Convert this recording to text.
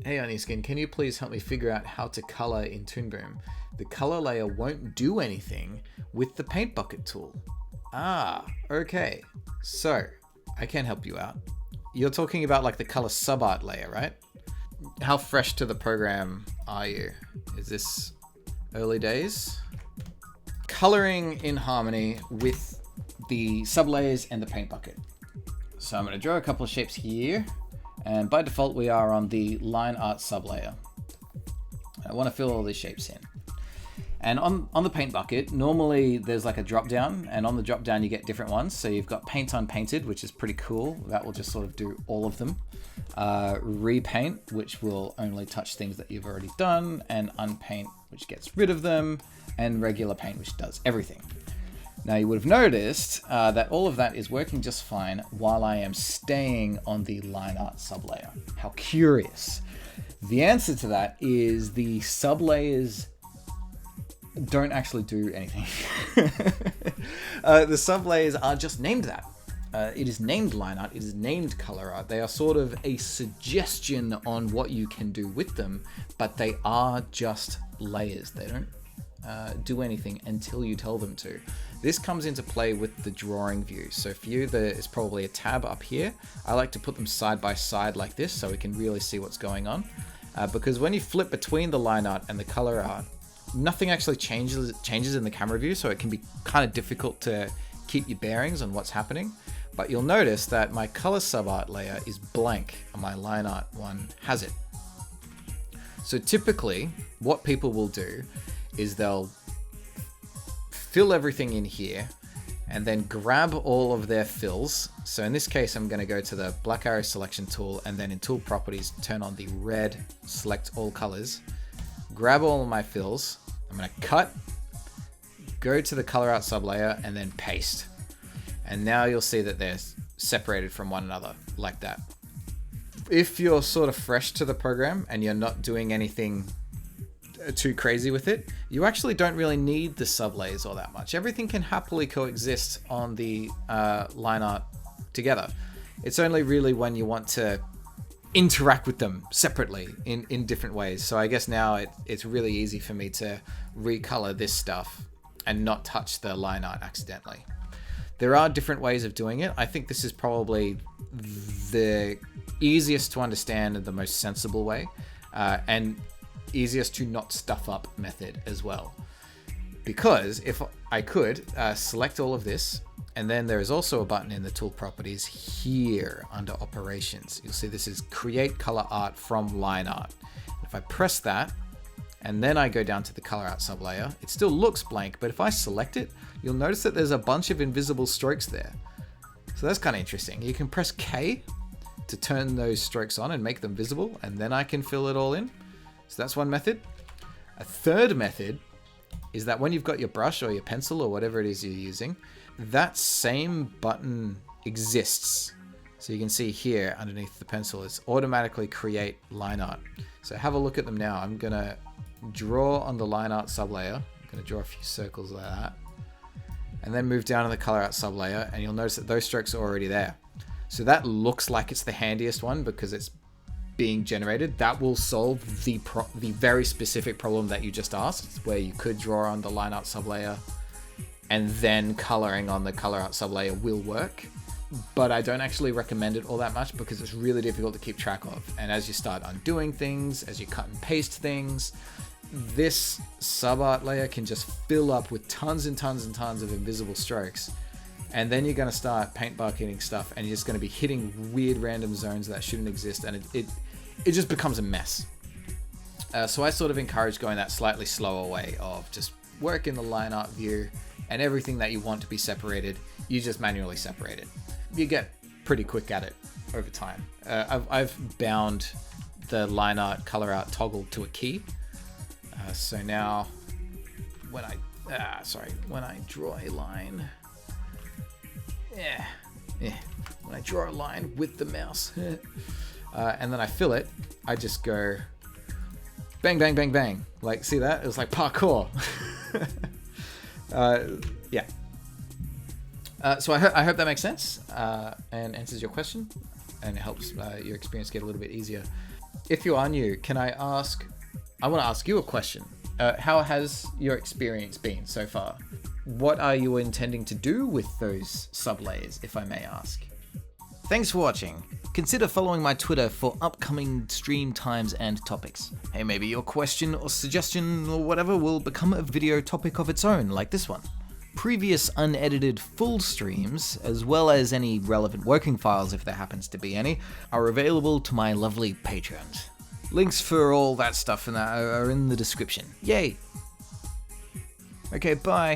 Hey Onionskin, can you please help me figure out how to color in Toon Boom? The color layer won't do anything with the paint bucket tool. Okay. So, I can help you out. You're talking about like the color subart layer, right? How fresh to the program are you? Is this early days? Coloring in harmony with the sublayers and the paint bucket. So I'm going to draw a couple of shapes here. And by default, we are on the line art sublayer. I want to fill all these shapes in. And on the paint bucket, normally there's like a drop down, and on the drop down you get different ones. So you've got paint unpainted, which is pretty cool. That will just sort of do all of them. Repaint, which will only touch things that you've already done, and unpaint, which gets rid of them, and regular paint, which does everything. Now you would have noticed that all of that is working just fine while I am staying on the line art sublayer. How curious. The answer to that is the sublayers don't actually do anything. The sublayers are just named that. It is named line art, it is named color art. They are sort of a suggestion on what you can do with them, but they are just layers. They don't do anything until you tell them to. This comes into play with the drawing view. So for you, there is probably a tab up here. I like to put them side by side like this so we can really see what's going on. Because when you flip between the line art and the color art, nothing actually changes in the camera view, so it can be kind of difficult to keep your bearings on what's happening. But you'll notice that my color subart layer is blank and my line art one has it. So typically, what people will do is they'll fill everything in here and then grab all of their fills. So in this case, I'm going to go to the black arrow selection tool and then in tool properties, turn on the red, select all colors, grab all of my fills. I'm going to cut, go to the color art sublayer and then paste. And now you'll see that they're separated from one another like that. If you're sort of fresh to the program and you're not doing anything too crazy with it, you actually don't really need the sublayers all that much. Everything can happily coexist on the line art together. It's only really when you want to interact with them separately in different ways. So I guess now it's really easy for me to recolor this stuff and not touch the line art accidentally. There are different ways of doing it. I think this is probably the easiest to understand and the most sensible way. And easiest to not stuff up method as well. Because if I could select all of this, and then there is also a button in the tool properties here under operations. You'll see this is create color art from line art. If I press that, and then I go down to the color art sublayer, it still looks blank, but if I select it, you'll notice that there's a bunch of invisible strokes there. So that's kind of interesting. You can press K to turn those strokes on and make them visible, and then I can fill it all in. So that's one method. A third method is that when you've got your brush or your pencil or whatever it is you're using, that same button exists. So you can see here underneath the pencil, it's automatically create line art. So have a look at them now. I'm going to draw on the line art sublayer. I'm going to draw a few circles like that. And then move down to the color art sublayer, and you'll notice that those strokes are already there. So that looks like it's the handiest one because it's being generated. That will solve the very specific problem that you just asked, where you could draw on the line art sublayer and then coloring on the color art sublayer will work. But I don't actually recommend it all that much because it's really difficult to keep track of. And as you start undoing things, as you cut and paste things, this subart layer can just fill up with tons and tons and tons of invisible strokes. And then you're going to start paint bucketing stuff and you're just going to be hitting weird random zones that shouldn't exist, and it just becomes a mess. So I sort of encourage going that slightly slower way of just work in the line art view, and everything that you want to be separated, you just manually separate it. You get pretty quick at it over time. I've bound the line art color art toggle to a key. So now when I draw a line, when I draw a line with the mouse and then I fill it, I just go bang, bang, bang, bang. Like, see that? It was like parkour. Yeah. So I hope that makes sense and answers your question and helps your experience get a little bit easier. If you are new, I want to ask you a question. How has your experience been so far? What are you intending to do with those sublayers, if I may ask? Thanks for watching. Consider following my Twitter for upcoming stream times and topics. Hey, maybe your question or suggestion or whatever will become a video topic of its own, like this one. Previous unedited full streams, as well as any relevant working files if there happens to be any, are available to my lovely patrons. Links for all that stuff and that are in the description. Yay! Okay, bye.